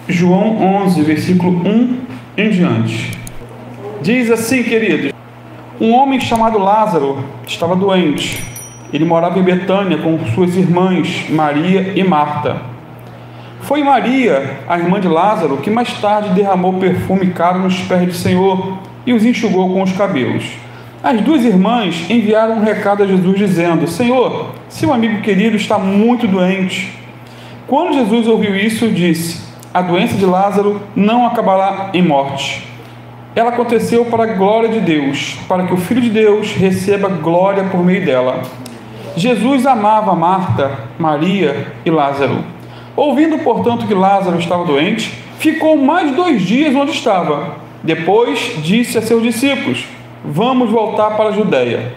João 11, versículo 1 em diante. Diz assim, queridos: um homem chamado Lázaro estava doente. Ele morava em Betânia com suas irmãs Maria e Marta. Foi Maria, a irmã de Lázaro, que mais tarde derramou perfume caro nos pés do Senhor e os enxugou com os cabelos. As duas irmãs enviaram um recado a Jesus dizendo: Senhor, seu amigo querido está muito doente. Quando Jesus ouviu isso, disse: a doença de Lázaro não acabará em morte. Ela aconteceu para a glória de Deus, para que o Filho de Deus receba glória por meio dela. Jesus amava Marta, Maria e Lázaro. Ouvindo, portanto, que Lázaro estava doente, ficou mais 2 dias onde estava. Depois disse a seus discípulos: vamos voltar para a Judeia.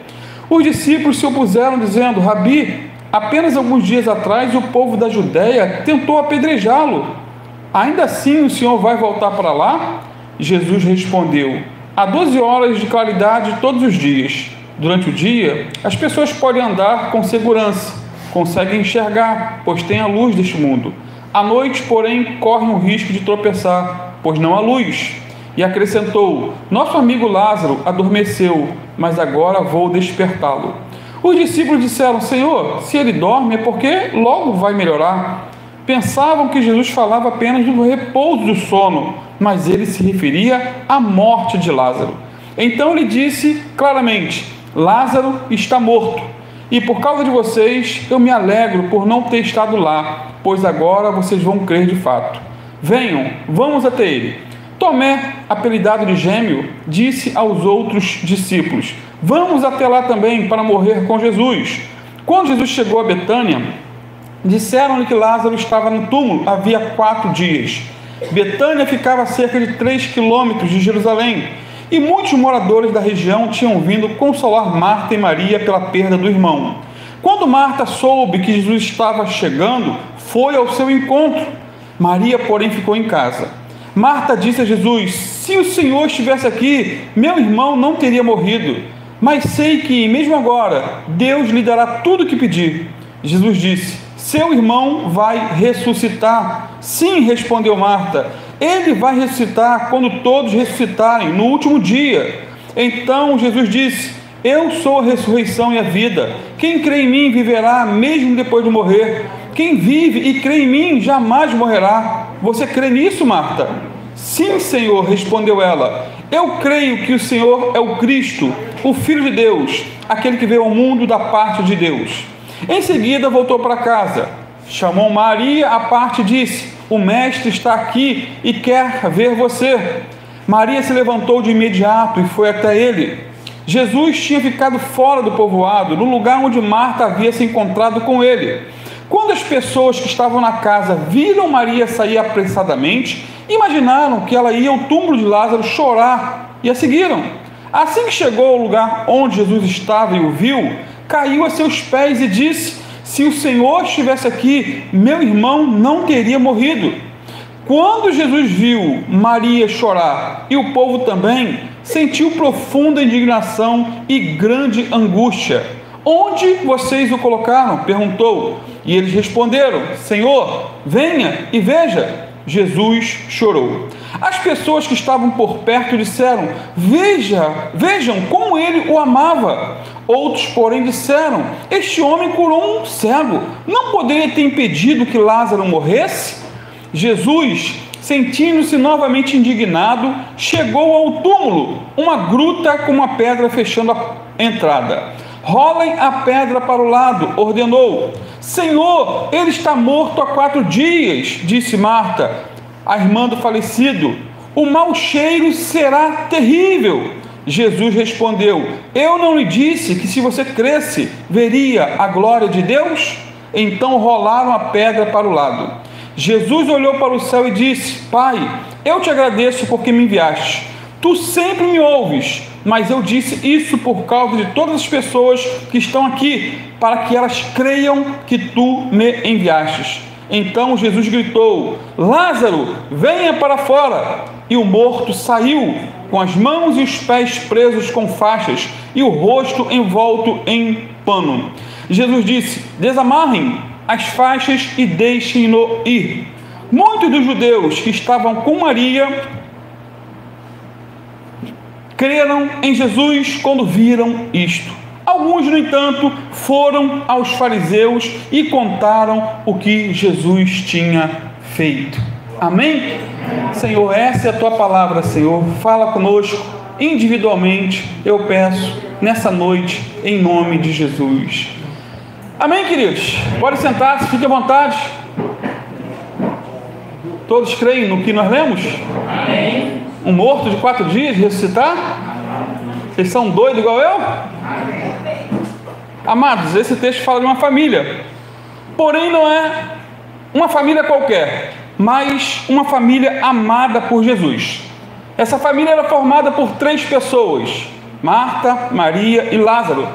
Os discípulos se opuseram, dizendo: Rabi, apenas alguns dias atrás o povo da Judeia tentou apedrejá-lo. Ainda assim o Senhor vai voltar para lá? Jesus respondeu: há 12 horas de claridade todos os dias. Durante o dia, as pessoas podem andar com segurança, conseguem enxergar, pois têm a luz deste mundo. À noite, porém, correm o risco de tropeçar, pois não há luz. E acrescentou: nosso amigo Lázaro adormeceu, mas agora vou despertá-lo. Os discípulos disseram: Senhor, se ele dorme é porque logo vai melhorar. Pensavam que Jesus falava apenas do repouso do sono, mas ele se referia à morte de Lázaro. Então ele disse claramente: Lázaro está morto, e por causa de vocês eu me alegro por não ter estado lá, pois agora vocês vão crer de fato. Venham, vamos até ele. Tomé, apelidado de Gêmeo, disse aos outros discípulos: vamos até lá também para morrer com Jesus. Quando Jesus chegou a Betânia, disseram-lhe que Lázaro estava no túmulo havia 4 dias. Betânia ficava a cerca de 3 quilômetros de Jerusalém, e muitos moradores da região tinham vindo consolar Marta e Maria pela perda do irmão. Quando Marta soube que Jesus estava chegando, foi ao seu encontro. Maria, porém, ficou em casa. Marta disse a Jesus: se o Senhor estivesse aqui, meu irmão não teria morrido. Mas sei que, mesmo agora, Deus lhe dará tudo o que pedir. Jesus disse: seu irmão vai ressuscitar. Sim, respondeu Marta, ele vai ressuscitar quando todos ressuscitarem, no último dia. Então Jesus disse: eu sou a ressurreição e a vida. Quem crê em mim viverá mesmo depois de morrer. Quem vive e crê em mim jamais morrerá. Você crê nisso, Marta? Sim, Senhor, respondeu ela. Eu creio que o Senhor é o Cristo, o Filho de Deus, aquele que veio ao mundo da parte de Deus. Em seguida voltou para casa, chamou Maria à parte e disse: o mestre está aqui e quer ver você. Maria se levantou de imediato e foi até ele. Jesus tinha ficado fora do povoado, no lugar onde Marta havia se encontrado com ele. Quando as pessoas que estavam na casa viram Maria sair apressadamente, imaginaram que ela ia ao túmulo de Lázaro chorar e a seguiram. Assim que chegou ao lugar onde Jesus estava e o viu, caiu a seus pés e disse: se o Senhor estivesse aqui, meu irmão não teria morrido. Quando Jesus viu Maria chorar e o povo também, sentiu profunda indignação e grande angústia. Onde vocês o colocaram? Perguntou. E eles responderam: Senhor, venha e veja. Jesus chorou. As pessoas que estavam por perto disseram: vejam como ele o amava. Outros, porém, disseram: este homem curou um cego, não poderia ter impedido que Lázaro morresse? Jesus, sentindo-se novamente indignado, chegou ao túmulo, uma gruta com uma pedra fechando a entrada. Rolem a pedra para o lado, ordenou. Senhor, ele está morto há 4 dias, disse Marta, a irmã do falecido. O mau cheiro será terrível. Jesus respondeu: eu não lhe disse que se você cresce, veria a glória de Deus? Então rolaram a pedra para o lado. Jesus olhou para o céu e disse: Pai, eu te agradeço porque me enviaste. Tu sempre me ouves, mas eu disse isso por causa de todas as pessoas que estão aqui, para que elas creiam que tu me enviastes. Então Jesus gritou: Lázaro, venha para fora. E o morto saiu, com as mãos e os pés presos com faixas e o rosto envolto em pano. Jesus disse: desamarrem as faixas e deixem-no ir. Muitos muitos dos judeus que estavam com Maria creram em Jesus quando viram isto. Alguns, no entanto, foram aos fariseus e contaram o que Jesus tinha feito. Amém? Senhor, essa é a tua palavra, Senhor. Fala conosco individualmente, eu peço, nessa noite, em nome de Jesus. Amém, queridos? Pode sentar-se, fique à vontade. Todos creem no que nós lemos? Amém. Um morto de 4 dias ressuscitar? Vocês são doidos igual eu? Amados, esse texto fala de uma família. Porém, não é uma família qualquer, mas uma família amada por Jesus. Essa família era formada por 3 pessoas: Marta, Maria e Lázaro.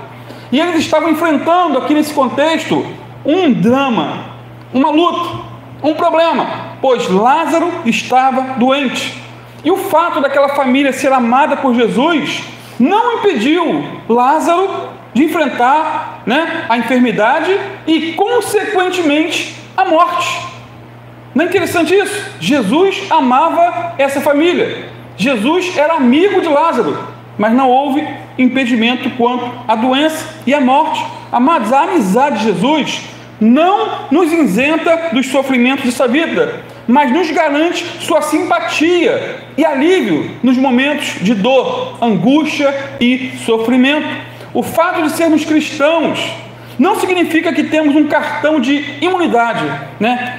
E eles estavam enfrentando aqui nesse contexto um drama, uma luta, um problema, pois Lázaro estava doente. E o fato daquela família ser amada por Jesus não impediu Lázaro de enfrentar, a enfermidade e, consequentemente, a morte. Não é interessante isso? Jesus amava essa família. Jesus era amigo de Lázaro, mas não houve impedimento quanto à doença e à morte. Amados, a amizade de Jesus não nos isenta dos sofrimentos dessa vida, mas nos garante sua simpatia e alívio nos momentos de dor, angústia e sofrimento. O fato de sermos cristãos não significa que temos um cartão de imunidade,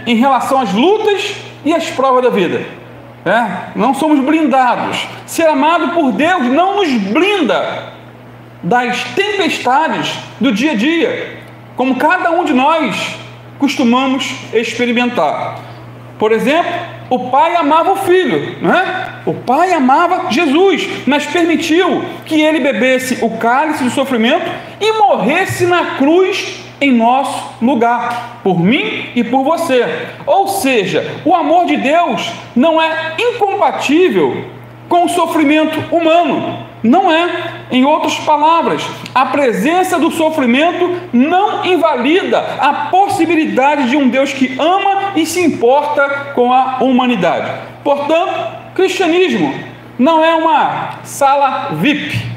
em relação às lutas e às provas da vida. Não somos blindados. Ser amado por Deus não nos blinda das tempestades do dia a dia, como cada um de nós costumamos experimentar. Por exemplo, o pai amava o filho, O pai amava Jesus, mas permitiu que ele bebesse o cálice do sofrimento e morresse na cruz em nosso lugar, por mim e por você. Ou seja, o amor de Deus não é incompatível com o sofrimento humano. Não é. Em outras palavras, a presença do sofrimento não invalida a possibilidade de um Deus que ama e se importa com a humanidade. Portanto, cristianismo não é uma sala VIP.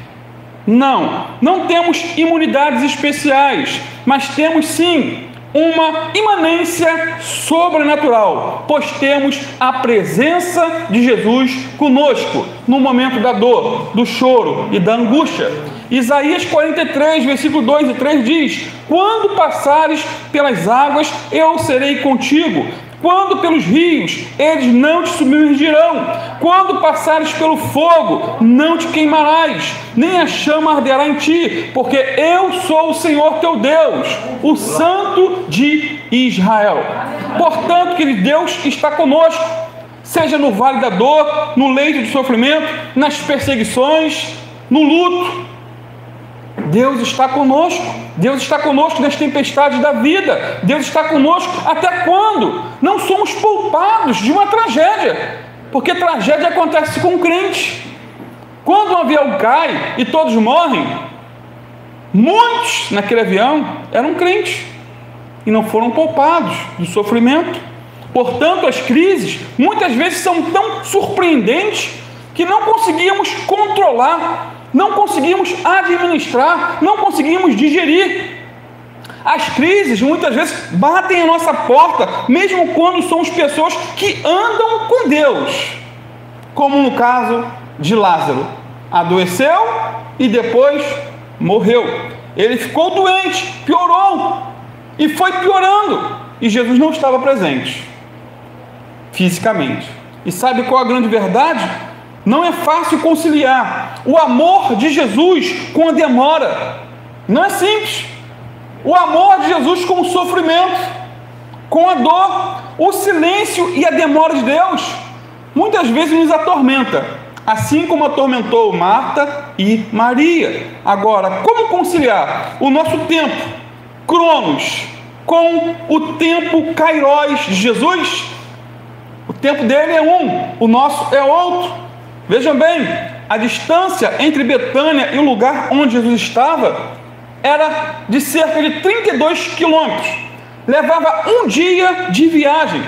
Não temos imunidades especiais, mas temos sim uma imanência sobrenatural, pois temos a presença de Jesus conosco no momento da dor, do choro e da angústia. Isaías 43, versículo 2 e 3 diz: quando passares pelas águas, eu serei contigo. Quando pelos rios, eles não te submergirão. Quando passares pelo fogo, não te queimarás, nem a chama arderá em ti, porque eu sou o Senhor teu Deus, o Santo de Israel. Portanto, querido, Deus está conosco, seja no vale da dor, no leito de sofrimento, nas perseguições, no luto. Deus está conosco. Deus está conosco nas tempestades da vida. Deus está conosco até quando não somos poupados de uma tragédia, porque tragédia acontece com o crente. Quando um avião cai e todos morrem, muitos naquele avião eram crentes e não foram poupados do sofrimento. Portanto, as crises muitas vezes são tão surpreendentes que não conseguimos controlar, não conseguimos administrar, não conseguimos digerir. As crises muitas vezes batem a nossa porta, mesmo quando somos pessoas que andam com Deus, como no caso de Lázaro. Adoeceu e depois morreu. Ele ficou doente, piorou e foi piorando, e Jesus não estava presente fisicamente. E sabe qual a grande verdade? Não é fácil conciliar o amor de Jesus com a demora. Não é simples. O amor de Jesus com o sofrimento, com a dor, o silêncio e a demora de Deus, muitas vezes nos atormenta, assim como atormentou Marta e Maria. Agora, como conciliar o nosso tempo, Cronos, com o tempo Kairos de Jesus? O tempo dele é um, o nosso é outro. Vejam bem, a distância entre Betânia e o lugar onde Jesus estava era de cerca de 32 quilômetros. Levava um dia de viagem.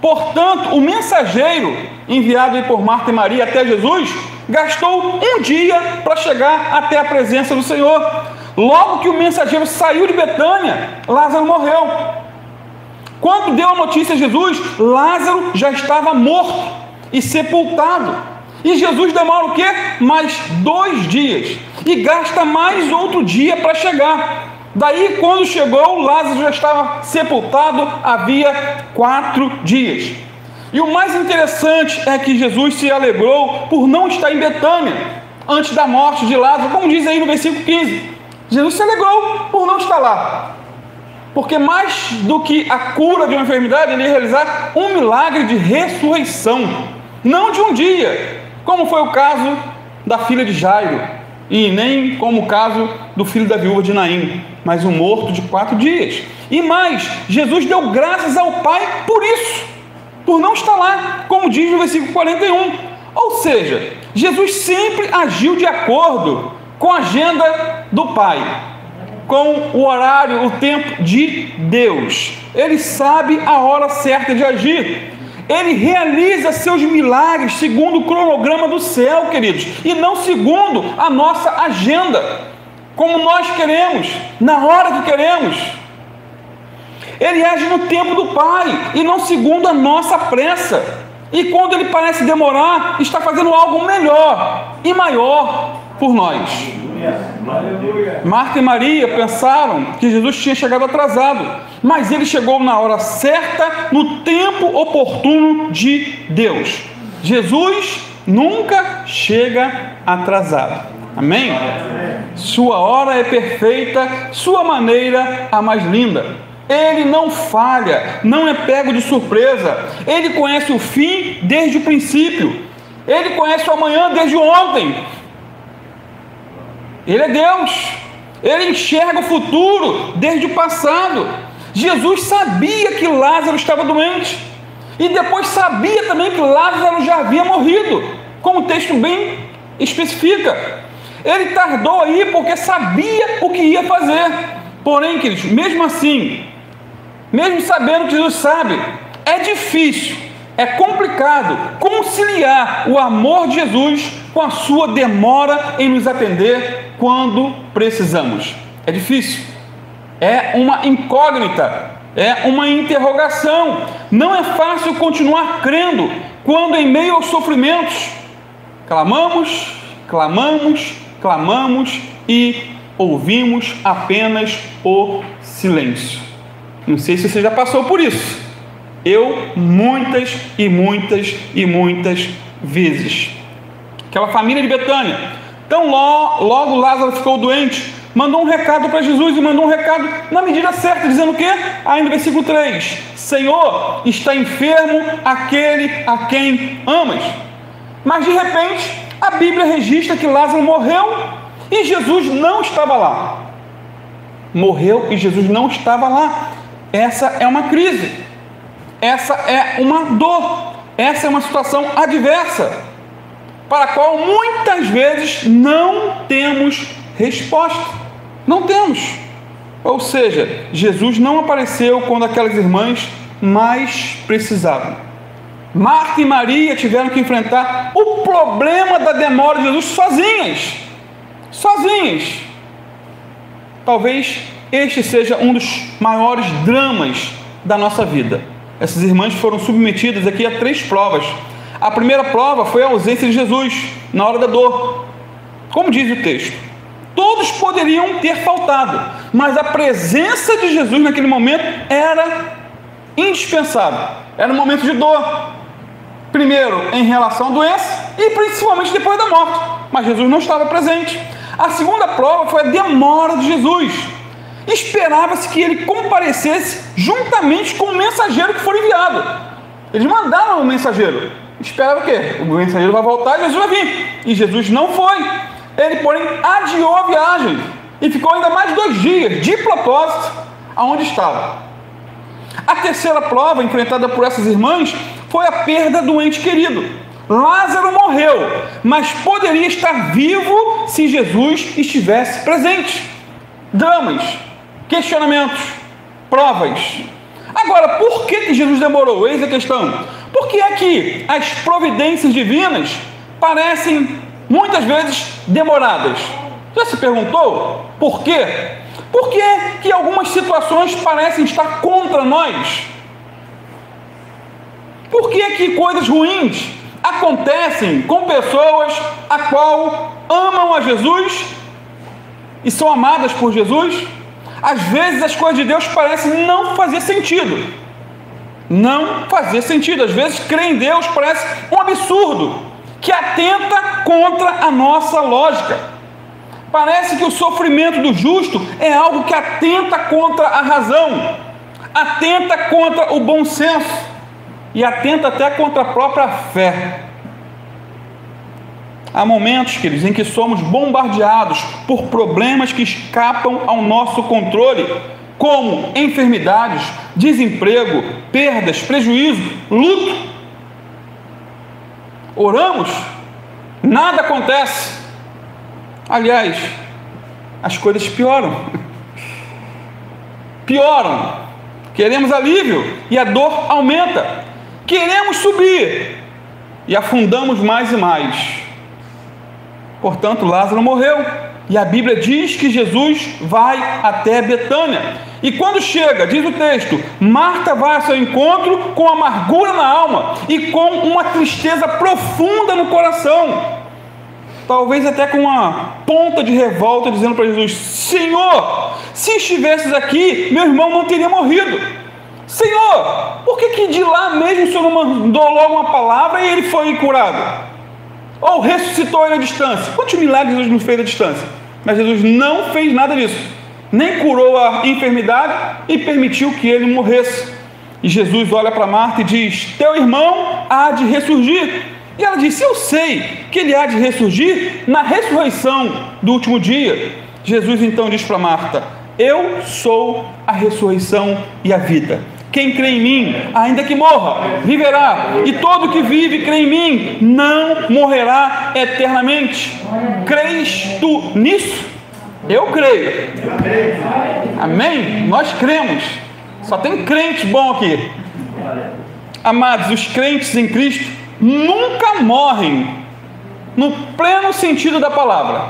Portanto, o mensageiro enviado por Marta e Maria até Jesus gastou um dia para chegar até a presença do Senhor. Logo que o mensageiro saiu de Betânia, Lázaro morreu. Quando deu a notícia a Jesus, Lázaro já estava morto e sepultado. E Jesus demora o quê? Mais 2 dias. E gasta mais outro dia para chegar. Daí, quando chegou, Lázaro já estava sepultado havia 4 dias. E o mais interessante é que Jesus se alegrou por não estar em Betânia antes da morte de Lázaro, como diz aí no versículo 15. Jesus se alegrou por não estar lá. Porque mais do que a cura de uma enfermidade, ele ia realizar um milagre de ressurreição. Não de um dia, como foi o caso da filha de Jairo, e nem como o caso do filho da viúva de Naim, mas um morto de 4 dias. E mais, Jesus deu graças ao Pai por isso, por não estar lá, como diz no versículo 41. Ou seja, Jesus sempre agiu de acordo com a agenda do Pai, com o horário, o tempo de Deus. Ele sabe a hora certa de agir. Ele realiza seus milagres segundo o cronograma do céu, queridos, e não segundo a nossa agenda, como nós queremos, na hora que queremos. Ele age no tempo do Pai e não segundo a nossa pressa. E quando ele parece demorar, está fazendo algo melhor e maior por nós. Marta e Maria pensaram que Jesus tinha chegado atrasado, mas ele chegou na hora certa, no tempo oportuno de Deus. Jesus nunca chega atrasado. Amém? Sua hora é perfeita, sua maneira a mais linda. Ele não falha, não é pego de surpresa. Ele conhece o fim desde o princípio. Ele conhece o amanhã desde ontem. Ele é Deus. Ele enxerga o futuro desde o passado. Jesus sabia que Lázaro estava doente. E depois sabia também que Lázaro já havia morrido, como o texto bem especifica. Ele tardou aí porque sabia o que ia fazer. Porém, queridos, mesmo assim, mesmo sabendo que Jesus sabe, é difícil, é complicado conciliar o amor de Jesus com a sua demora em nos atender quando precisamos. É difícil, é uma incógnita, é uma interrogação. Não é fácil continuar crendo quando em meio aos sofrimentos clamamos, clamamos, clamamos e ouvimos apenas o silêncio. Não sei se você já passou por isso. Eu muitas e muitas e muitas vezes. Aquela família de Betânia. Então logo Lázaro ficou doente, mandou um recado para Jesus e mandou um recado na medida certa, dizendo o quê? Aí no versículo 3: Senhor, está enfermo aquele a quem amas. Mas de repente a Bíblia registra que Lázaro morreu e Jesus não estava lá. Morreu e Jesus não estava lá. Essa é uma crise, essa é uma dor, essa é uma situação adversa, para a qual muitas vezes não temos resposta. Não temos. Ou seja, Jesus não apareceu quando aquelas irmãs mais precisavam. Marta e Maria tiveram que enfrentar o problema da demora de Jesus sozinhas. Talvez este seja um dos maiores dramas da nossa vida. Essas irmãs foram submetidas aqui a 3 provas. A primeira prova foi a ausência de Jesus na hora da dor. Como diz o texto, todos poderiam ter faltado, mas a presença de Jesus naquele momento era indispensável. Era um momento de dor. Primeiro em relação à doença e principalmente depois da morte. Mas Jesus não estava presente. A segunda prova foi a demora de Jesus. Esperava-se que ele comparecesse juntamente com o mensageiro que foi enviado. Eles mandaram o mensageiro. Esperava o quê? O mensageiro vai voltar e Jesus vai vir. E Jesus não foi. Ele, porém, adiou a viagem e ficou ainda mais 2 dias, de propósito, aonde estava. A terceira prova enfrentada por essas irmãs foi a perda do ente querido. Lázaro morreu, mas poderia estar vivo se Jesus estivesse presente. Dramas, questionamentos, provas. Agora, por que Jesus demorou? Eis a questão. Por que é que as providências divinas parecem muitas vezes demoradas? Já se perguntou por quê? Por que é que algumas situações parecem estar contra nós? Por que é que coisas ruins acontecem com pessoas a qual amam a Jesus e são amadas por Jesus? Às vezes as coisas de Deus parecem não fazer sentido. Não fazer sentido. Às vezes crer em Deus parece um absurdo que atenta contra a nossa lógica. Parece que o sofrimento do justo é algo que atenta contra a razão, atenta contra o bom senso e atenta até contra a própria fé. Há momentos, queridos, em que somos bombardeados por problemas que escapam ao nosso controle, como enfermidades, desemprego, perdas, prejuízo, luto. Oramos, nada acontece. Aliás, as coisas pioram. Pioram. Queremos alívio e a dor aumenta. Queremos subir e afundamos mais e mais. Portanto, Lázaro morreu. E a Bíblia diz que Jesus vai até Betânia. E quando chega, diz o texto, Marta vai ao seu encontro com amargura na alma e com uma tristeza profunda no coração. Talvez até com uma ponta de revolta, dizendo para Jesus: Senhor, se estivesses aqui, meu irmão não teria morrido. Senhor, por que de lá mesmo o Senhor não mandou logo uma palavra e ele foi curado? Ou ressuscitou ele à distância? Quantos milagres Jesus não fez à distância? Mas Jesus não fez nada disso. Nem curou a enfermidade e permitiu que ele morresse. E Jesus olha para Marta e diz: teu irmão há de ressurgir. E ela disse: eu sei que ele há de ressurgir na ressurreição do último dia. Jesus então diz para Marta: eu sou a ressurreição e a vida. Quem crê em mim, ainda que morra, viverá. E todo que vive e crê em mim, não morrerá eternamente. Crês tu nisso? Eu creio. Amém? Nós cremos. Só tem crente bom aqui. Amados, os crentes em Cristo nunca morrem no pleno sentido da palavra.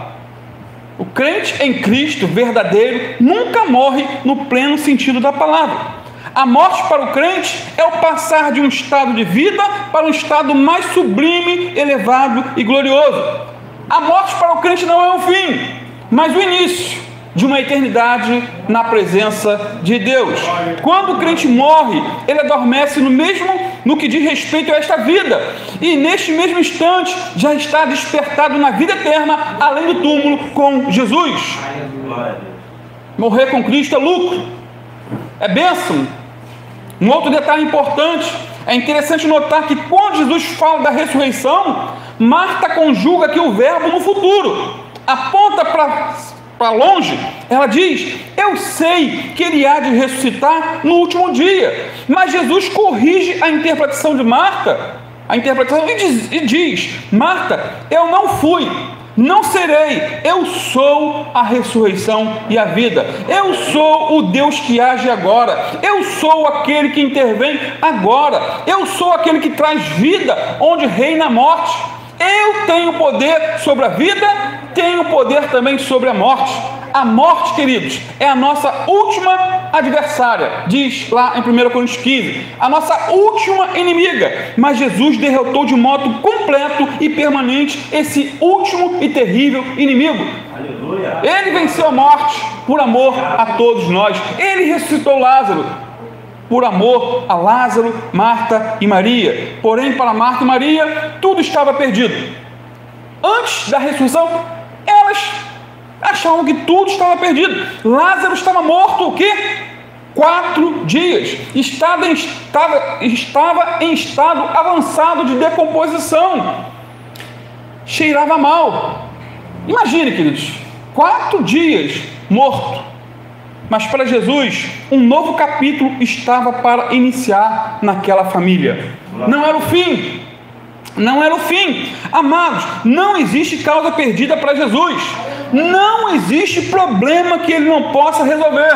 O crente em Cristo verdadeiro nunca morre no pleno sentido da palavra. A morte para o crente é o passar de um estado de vida para um estado mais sublime, elevado e glorioso. A morte para o crente não é o fim, mas o início de uma eternidade na presença de Deus. Quando o crente morre, ele adormece no que diz respeito a esta vida, e neste mesmo instante já está despertado na vida eterna, além do túmulo, com Jesus. Morrer com Cristo é lucro, é bênção. Um outro detalhe importante, é interessante notar que quando Jesus fala da ressurreição, Marta conjuga aqui o verbo no futuro, aponta para longe. Ela diz: eu sei que ele há de ressuscitar no último dia. Mas Jesus corrige a interpretação de Marta, e diz: Marta, eu não fui, não serei, eu sou a ressurreição e a vida. Eu sou o Deus que age agora. Eu sou aquele que intervém agora. Eu sou aquele que traz vida onde reina a morte. Eu tenho poder sobre a vida, tenho poder também sobre a morte. A morte, queridos, é a nossa última adversária, diz lá em 1 Coríntios 15, a nossa última inimiga. Mas Jesus derrotou de modo completo e permanente esse último e terrível inimigo. Aleluia. Ele venceu a morte por amor a todos nós. Ele ressuscitou Lázaro por amor a Lázaro, Marta e Maria. Porém, para Marta e Maria, tudo estava perdido. Antes da ressurreição, elas achavam que tudo estava perdido. Lázaro estava morto, o quê? 4 dias. Estava em estado avançado de decomposição. Cheirava mal. Imagine, queridos, 4 dias morto. Mas para Jesus, um novo capítulo estava para iniciar naquela família. Não era o fim. Não era o fim. Amados, não existe causa perdida para Jesus. Não existe problema que ele não possa resolver.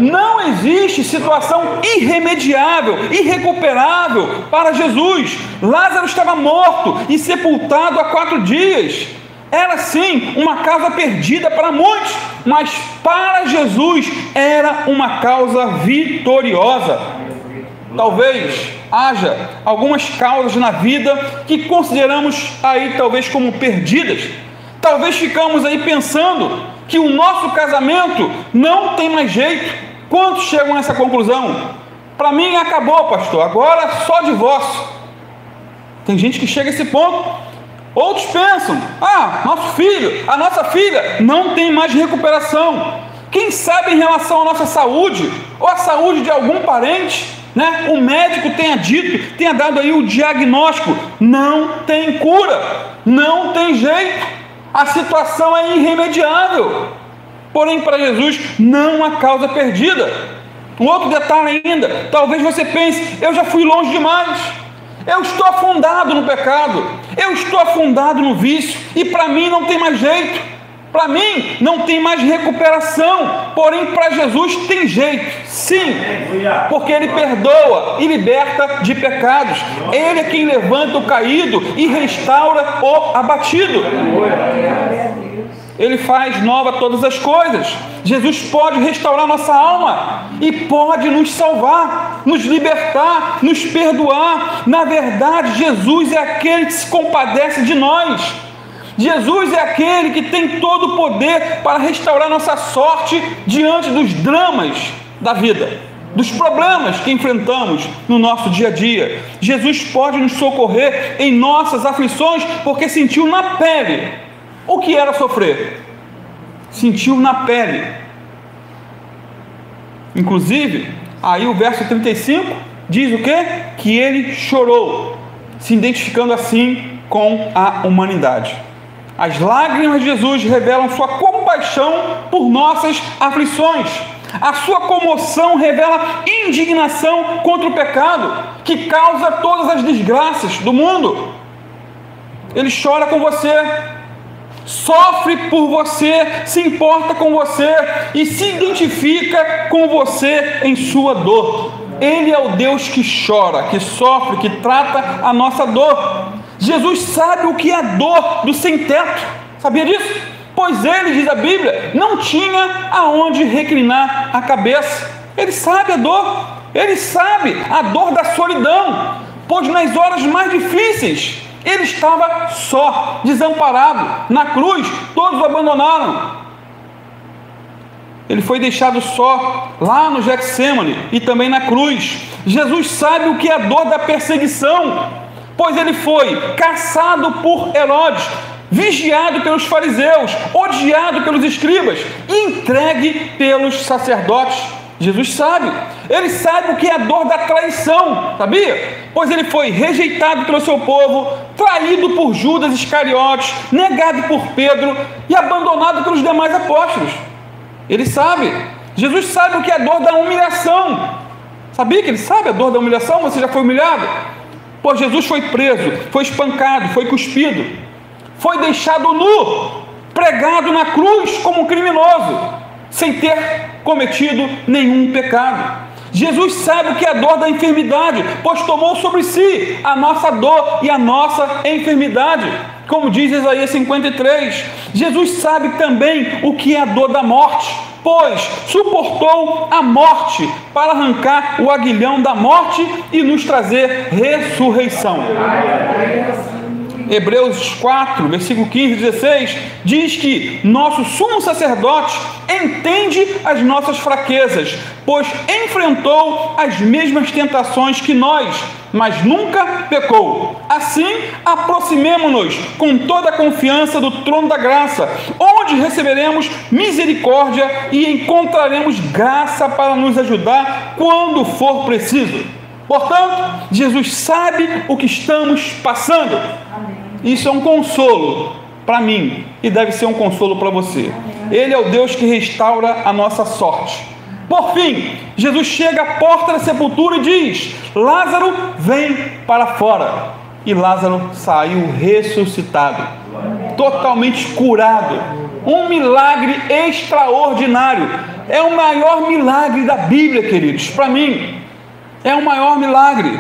Não existe situação irremediável, irrecuperável para Jesus. Lázaro estava morto e sepultado há 4 dias. Era sim uma causa perdida para muitos, mas para Jesus era uma causa vitoriosa. Talvez haja algumas causas na vida que consideramos aí talvez como perdidas. Talvez ficamos aí pensando que o nosso casamento não tem mais jeito. Quantos chegam a essa conclusão? Para mim acabou, pastor, agora só divórcio. Tem gente que chega a esse ponto. Outros pensam, nosso filho, a nossa filha não tem mais recuperação. Quem sabe em relação à nossa saúde, ou à saúde de algum parente, né? O médico tenha dado aí o diagnóstico, não tem cura, não tem jeito, a situação é irremediável. Porém, para Jesus não há causa perdida. Um outro detalhe ainda, talvez você pense, eu já fui longe demais, eu estou afundado no pecado, eu estou afundado no vício, e para mim não tem mais jeito, para mim não tem mais recuperação. Porém, para Jesus tem jeito, sim, porque Ele perdoa e liberta de pecados. Ele é quem levanta o caído e restaura o abatido. Ele faz nova todas as coisas. Jesus pode restaurar nossa alma e pode nos salvar, nos libertar, nos perdoar. Na verdade, Jesus é aquele que se compadece de nós. Jesus é aquele que tem todo o poder para restaurar nossa sorte diante dos dramas da vida, dos problemas que enfrentamos no nosso dia a dia. Jesus pode nos socorrer em nossas aflições, porque sentiu na pele o que era sofrer. Sentiu na pele. Inclusive, aí o verso 35 diz o quê? Que ele chorou, se identificando assim com a humanidade. As lágrimas de Jesus revelam sua compaixão por nossas aflições. A sua comoção revela indignação contra o pecado, que causa todas as desgraças do mundo. Ele chora com você, sofre por você, se importa com você e se identifica com você em sua dor. Ele é o Deus que chora, que sofre, que trata a nossa dor. Jesus sabe o que é a dor do sem-teto. Sabia disso? Pois ele, diz a Bíblia, não tinha aonde reclinar a cabeça. Ele sabe a dor. Ele sabe a dor da solidão. Pois nas horas mais difíceis, ele estava só, desamparado. Na cruz, todos o abandonaram. Ele foi deixado só lá no Getsêmani e também na cruz. Jesus sabe o que é a dor da perseguição, pois ele foi caçado por Herodes, vigiado pelos fariseus, odiado pelos escribas, entregue pelos sacerdotes. Jesus sabe, ele sabe o que é a dor da traição, sabia? Pois ele foi rejeitado pelo seu povo, traído por Judas Iscariotes, negado por Pedro e abandonado pelos demais apóstolos. Ele sabe, Jesus sabe o que é a dor da humilhação. Sabia que ele sabe a dor da humilhação? Você já foi humilhado? Pois Jesus foi preso, foi espancado, foi cuspido, foi deixado nu, pregado na cruz como um criminoso, sem ter cometido nenhum pecado. Jesus sabe o que é a dor da enfermidade, pois tomou sobre si a nossa dor e a nossa enfermidade, como diz Isaías 53. Jesus sabe também o que é a dor da morte, pois suportou a morte para arrancar o aguilhão da morte e nos trazer ressurreição. Hebreus 4, versículo 15 e 16, diz que nosso sumo sacerdote entende as nossas fraquezas, pois enfrentou as mesmas tentações que nós, mas nunca pecou. Assim, aproximemo-nos com toda a confiança do trono da graça, onde receberemos misericórdia e encontraremos graça para nos ajudar quando for preciso. Portanto, Jesus sabe o que estamos passando. Isso é um consolo para mim e deve ser um consolo para você. Ele é o Deus que restaura a nossa sorte. Por fim, Jesus chega à porta da sepultura e diz: Lázaro, vem para fora. E Lázaro saiu ressuscitado, totalmente curado. Um milagre extraordinário. É o maior milagre da Bíblia, queridos. Para mim, é o maior milagre.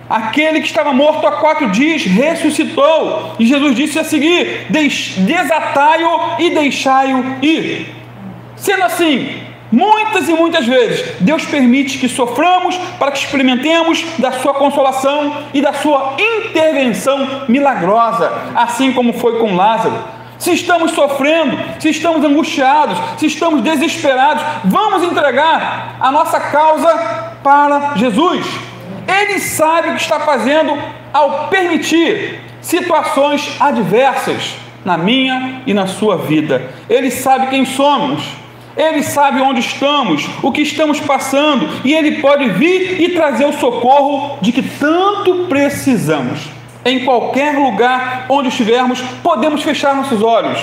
Aquele que estava morto há 4 dias ressuscitou. E Jesus disse a seguir: desatai-o e deixai-o ir. Sendo assim, muitas e muitas vezes, Deus permite que soframos para que experimentemos da sua consolação e da sua intervenção milagrosa, assim como foi com Lázaro. Se estamos sofrendo, se estamos angustiados, se estamos desesperados, vamos entregar a nossa causa para Jesus. Ele sabe o que está fazendo ao permitir situações adversas na minha e na sua vida. Ele sabe quem somos. Ele sabe onde estamos, o que estamos passando, e Ele pode vir e trazer o socorro de que tanto precisamos. Em qualquer lugar onde estivermos, podemos fechar nossos olhos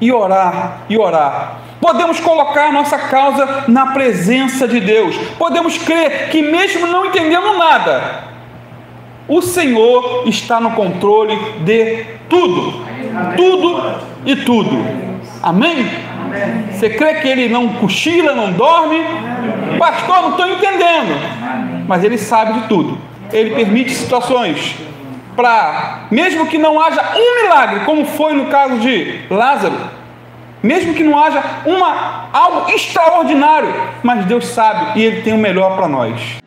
e orar, e orar. Podemos colocar nossa causa na presença de Deus. Podemos crer que mesmo não entendendo nada, o Senhor está no controle de tudo. Tudo e tudo. Amém? Você crê que Ele não cochila, não dorme? Pastor, não estou entendendo. Mas Ele sabe de tudo. Ele permite situações para, mesmo que não haja um milagre, como foi no caso de Lázaro, mesmo que não haja algo extraordinário, mas Deus sabe e Ele tem o melhor para nós.